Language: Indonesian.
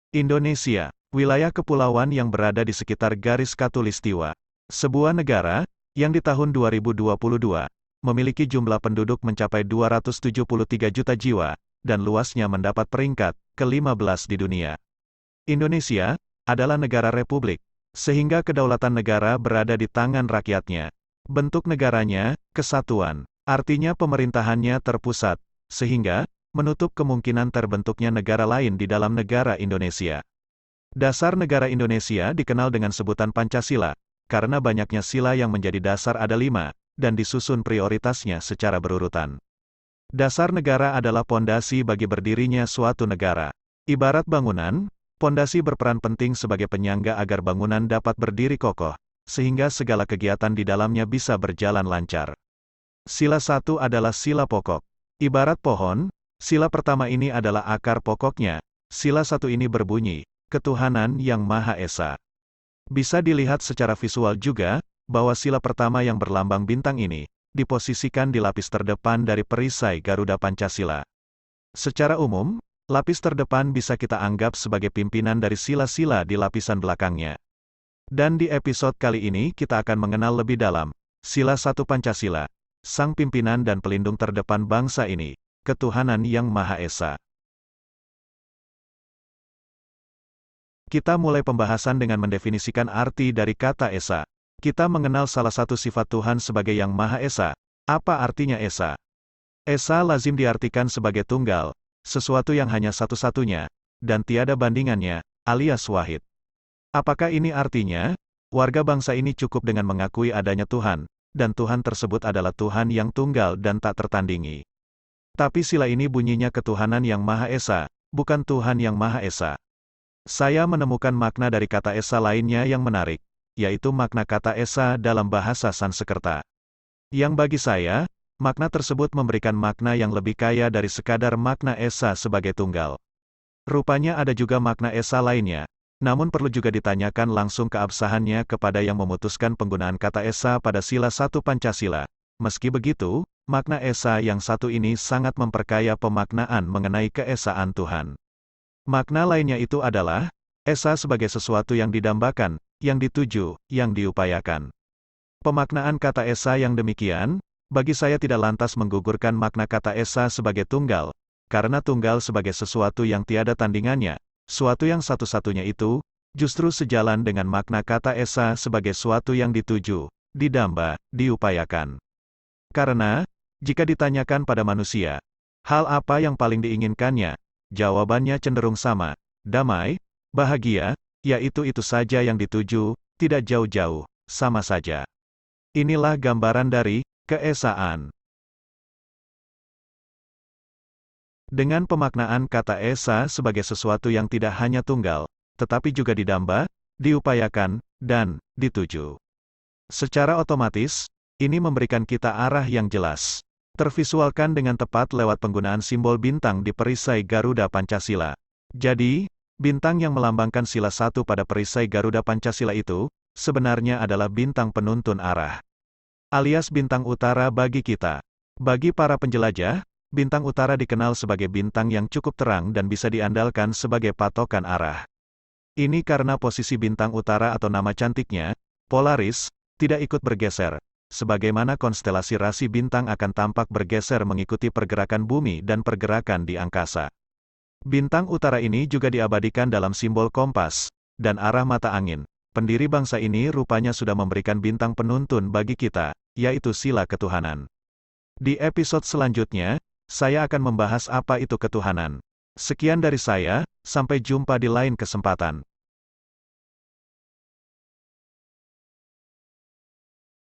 Indonesia, wilayah kepulauan yang berada di sekitar garis khatulistiwa. Sebuah negara, yang di tahun 2022, memiliki jumlah penduduk mencapai 273 juta jiwa, dan luasnya mendapat peringkat ke-15 di dunia. Indonesia, adalah negara republik, sehingga kedaulatan negara berada di tangan rakyatnya. Bentuk negaranya, kesatuan, artinya pemerintahannya terpusat, sehingga, menutup kemungkinan terbentuknya negara lain di dalam negara Indonesia. Dasar negara Indonesia dikenal dengan sebutan Pancasila, karena banyaknya sila yang menjadi dasar ada 5, dan disusun prioritasnya secara berurutan. Dasar negara adalah pondasi bagi berdirinya suatu negara. Ibarat bangunan, pondasi berperan penting sebagai penyangga agar bangunan dapat berdiri kokoh, sehingga segala kegiatan di dalamnya bisa berjalan lancar. Sila 1 adalah sila pokok. Ibarat pohon, sila pertama ini adalah akar pokoknya. Sila 1 ini berbunyi, Ketuhanan Yang Maha Esa. Bisa dilihat secara visual juga, bahwa sila pertama yang berlambang bintang ini, diposisikan di lapis terdepan dari perisai Garuda Pancasila. Secara umum, lapis terdepan bisa kita anggap sebagai pimpinan dari sila-sila di lapisan belakangnya. Dan di episode kali ini kita akan mengenal lebih dalam, sila 1 Pancasila, sang pimpinan dan pelindung terdepan bangsa ini, Ketuhanan Yang Maha Esa. Kita mulai pembahasan dengan mendefinisikan arti dari kata Esa. Kita mengenal salah satu sifat Tuhan sebagai Yang Maha Esa. Apa artinya Esa? Esa lazim diartikan sebagai tunggal, sesuatu yang hanya satu-satunya, dan tiada bandingannya, alias wahid. Apakah ini artinya, warga bangsa ini cukup dengan mengakui adanya Tuhan, dan Tuhan tersebut adalah Tuhan yang tunggal dan tak tertandingi? Tapi sila ini bunyinya Ketuhanan Yang Maha Esa, bukan Tuhan Yang Maha Esa. Saya menemukan makna dari kata Esa lainnya yang menarik, yaitu makna kata Esa dalam bahasa Sanskerta. Yang bagi saya, makna tersebut memberikan makna yang lebih kaya dari sekadar makna Esa sebagai tunggal. Rupanya ada juga makna Esa lainnya, namun perlu juga ditanyakan langsung keabsahannya kepada yang memutuskan penggunaan kata Esa pada sila 1 Pancasila. Meski begitu, makna Esa yang satu ini sangat memperkaya pemaknaan mengenai keesaan Tuhan. Makna lainnya itu adalah, Esa sebagai sesuatu yang didambakan, yang dituju, yang diupayakan. Pemaknaan kata Esa yang demikian, bagi saya tidak lantas menggugurkan makna kata Esa sebagai tunggal, karena tunggal sebagai sesuatu yang tiada tandingannya, suatu yang satu-satunya itu, justru sejalan dengan makna kata Esa sebagai suatu yang dituju, didamba, diupayakan. Karena, jika ditanyakan pada manusia, hal apa yang paling diinginkannya? Jawabannya cenderung sama, damai, bahagia, yaitu itu saja yang dituju, tidak jauh-jauh, sama saja. Inilah gambaran dari keesaan. Dengan pemaknaan kata Esa sebagai sesuatu yang tidak hanya tunggal, tetapi juga didamba, diupayakan, dan dituju. Secara otomatis, ini memberikan kita arah yang jelas. Tervisualkan dengan tepat lewat penggunaan simbol bintang di perisai Garuda Pancasila. Jadi, bintang yang melambangkan sila 1 pada perisai Garuda Pancasila itu, sebenarnya adalah bintang penuntun arah. Alias bintang utara bagi kita. Bagi para penjelajah, bintang utara dikenal sebagai bintang yang cukup terang dan bisa diandalkan sebagai patokan arah. Ini karena posisi bintang utara atau nama cantiknya, Polaris, tidak ikut bergeser. Sebagaimana konstelasi rasi bintang akan tampak bergeser mengikuti pergerakan bumi dan pergerakan di angkasa. Bintang utara ini juga diabadikan dalam simbol kompas, dan arah mata angin. Pendiri bangsa ini rupanya sudah memberikan bintang penuntun bagi kita, yaitu sila ketuhanan. Di episode selanjutnya, saya akan membahas apa itu ketuhanan. Sekian dari saya, sampai jumpa di lain kesempatan.